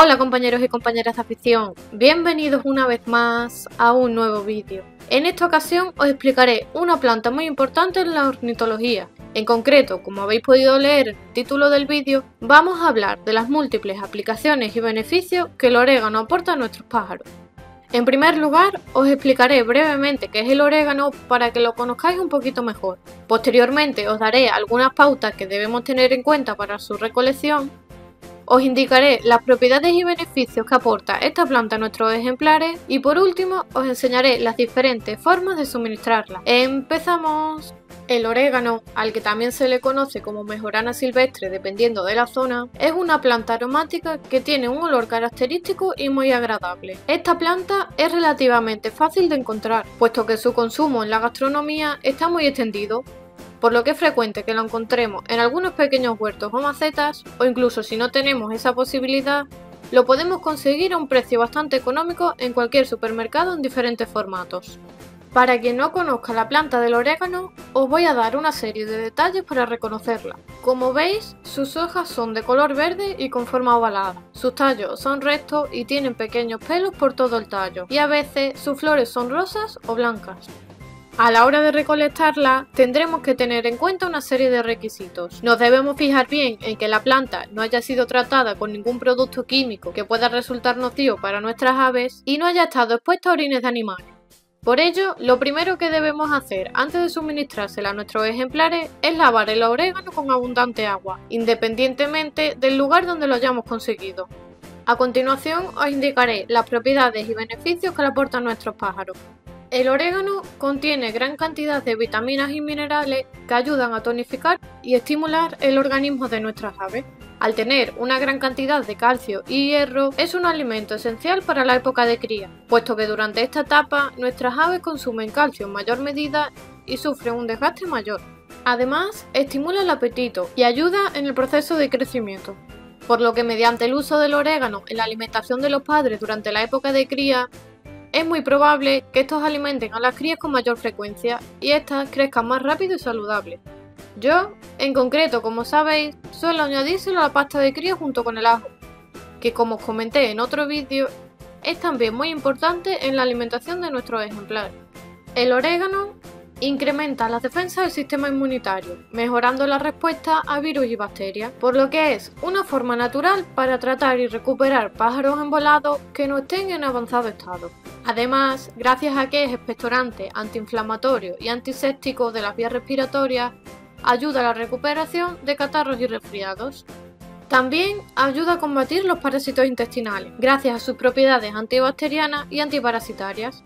Hola compañeros y compañeras de afición, bienvenidos una vez más a un nuevo vídeo. En esta ocasión os explicaré una planta muy importante en la ornitología. En concreto, como habéis podido leer en el título del vídeo, vamos a hablar de las múltiples aplicaciones y beneficios que el orégano aporta a nuestros pájaros. En primer lugar, os explicaré brevemente qué es el orégano para que lo conozcáis un poquito mejor. Posteriormente os daré algunas pautas que debemos tener en cuenta para su recolección. Os indicaré las propiedades y beneficios que aporta esta planta a nuestros ejemplares y por último os enseñaré las diferentes formas de suministrarla. ¡Empezamos! El orégano, al que también se le conoce como mejorana silvestre dependiendo de la zona, es una planta aromática que tiene un olor característico y muy agradable. Esta planta es relativamente fácil de encontrar, puesto que su consumo en la gastronomía está muy extendido, por lo que es frecuente que lo encontremos en algunos pequeños huertos o macetas, o incluso si no tenemos esa posibilidad, lo podemos conseguir a un precio bastante económico en cualquier supermercado en diferentes formatos. Para quien no conozca la planta del orégano, os voy a dar una serie de detalles para reconocerla. Como veis, sus hojas son de color verde y con forma ovalada. Sus tallos son rectos y tienen pequeños pelos por todo el tallo, y a veces sus flores son rosas o blancas. A la hora de recolectarla, tendremos que tener en cuenta una serie de requisitos. Nos debemos fijar bien en que la planta no haya sido tratada con ningún producto químico que pueda resultar nocivo para nuestras aves y no haya estado expuesta a orines de animales. Por ello, lo primero que debemos hacer antes de suministrársela a nuestros ejemplares es lavar el orégano con abundante agua, independientemente del lugar donde lo hayamos conseguido. A continuación os indicaré las propiedades y beneficios que le aportan nuestros pájaros. El orégano contiene gran cantidad de vitaminas y minerales que ayudan a tonificar y estimular el organismo de nuestras aves. Al tener una gran cantidad de calcio y hierro, es un alimento esencial para la época de cría, puesto que durante esta etapa nuestras aves consumen calcio en mayor medida y sufren un desgaste mayor. Además, estimula el apetito y ayuda en el proceso de crecimiento, por lo que mediante el uso del orégano en la alimentación de los padres durante la época de cría, es muy probable que estos alimenten a las crías con mayor frecuencia y éstas crezcan más rápido y saludable. Yo, en concreto, como sabéis, suelo añadírselo a la pasta de cría junto con el ajo, que como os comenté en otro vídeo, es también muy importante en la alimentación de nuestros ejemplares. El orégano incrementa las defensas del sistema inmunitario, mejorando la respuesta a virus y bacterias, por lo que es una forma natural para tratar y recuperar pájaros envolados que no estén en avanzado estado. Además, gracias a que es expectorante, antiinflamatorio y antiséptico de las vías respiratorias, ayuda a la recuperación de catarros y resfriados. También ayuda a combatir los parásitos intestinales, gracias a sus propiedades antibacterianas y antiparasitarias.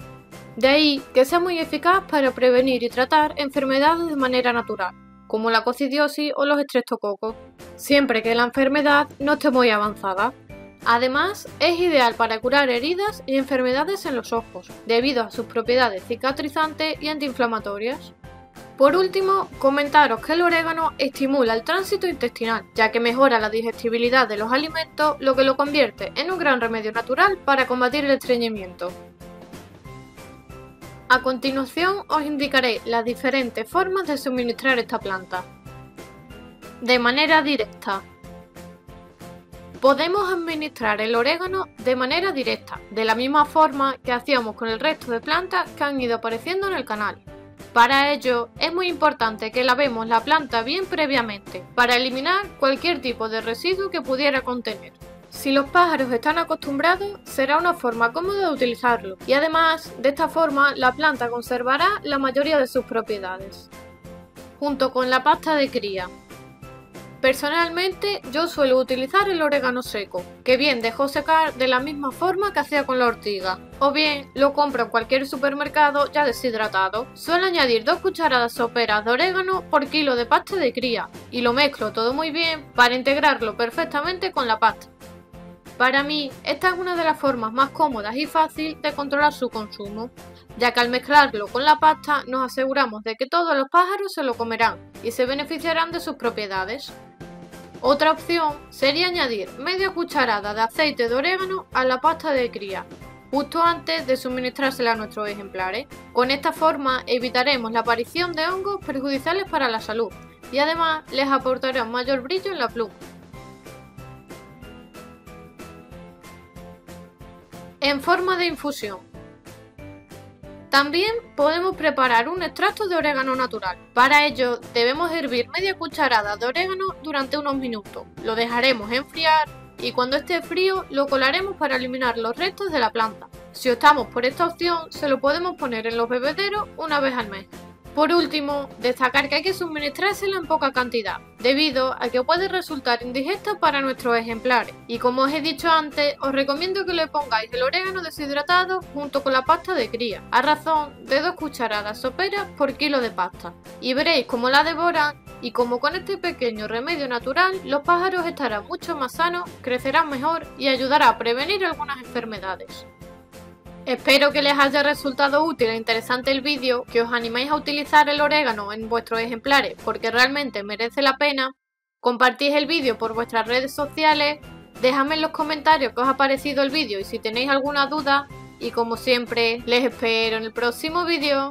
De ahí que sea muy eficaz para prevenir y tratar enfermedades de manera natural, como la coccidiosis o los estreptococos, siempre que la enfermedad no esté muy avanzada. Además, es ideal para curar heridas y enfermedades en los ojos, debido a sus propiedades cicatrizantes y antiinflamatorias. Por último, comentaros que el orégano estimula el tránsito intestinal, ya que mejora la digestibilidad de los alimentos, lo que lo convierte en un gran remedio natural para combatir el estreñimiento. A continuación os indicaré las diferentes formas de suministrar esta planta. De manera directa. Podemos administrar el orégano de manera directa, de la misma forma que hacíamos con el resto de plantas que han ido apareciendo en el canal. Para ello, es muy importante que lavemos la planta bien previamente, para eliminar cualquier tipo de residuo que pudiera contener. Si los pájaros están acostumbrados, será una forma cómoda de utilizarlo, y además, de esta forma, la planta conservará la mayoría de sus propiedades. Junto con la pasta de cría. Personalmente, yo suelo utilizar el orégano seco, que bien dejo secar de la misma forma que hacía con la ortiga, o bien lo compro en cualquier supermercado ya deshidratado. Suelo añadir 2 cucharadas soperas de orégano por kilo de pasta de cría, y lo mezclo todo muy bien para integrarlo perfectamente con la pasta. Para mí, esta es una de las formas más cómodas y fácil de controlar su consumo, ya que al mezclarlo con la pasta nos aseguramos de que todos los pájaros se lo comerán y se beneficiarán de sus propiedades. Otra opción sería añadir media cucharada de aceite de orégano a la pasta de cría, justo antes de suministrársela a nuestros ejemplares. Con esta forma evitaremos la aparición de hongos perjudiciales para la salud y además les aportará un mayor brillo en la pluma. en forma de infusión. También podemos preparar un extracto de orégano natural. Para ello debemos hervir media cucharada de orégano durante unos minutos. Lo dejaremos enfriar y cuando esté frío lo colaremos para eliminar los restos de la planta. Si optamos por esta opción, se lo podemos poner en los bebederos una vez al mes. Por último, destacar que hay que suministrársela en poca cantidad, debido a que puede resultar indigesta para nuestros ejemplares. Y como os he dicho antes, os recomiendo que le pongáis el orégano deshidratado junto con la pasta de cría, a razón de 2 cucharadas soperas por kilo de pasta. Y veréis cómo la devoran y como con este pequeño remedio natural, los pájaros estarán mucho más sanos, crecerán mejor y ayudará a prevenir algunas enfermedades. Espero que les haya resultado útil e interesante el vídeo, que os animéis a utilizar el orégano en vuestros ejemplares porque realmente merece la pena. Compartid el vídeo por vuestras redes sociales, dejadme en los comentarios qué os ha parecido el vídeo y si tenéis alguna duda, y como siempre, les espero en el próximo vídeo.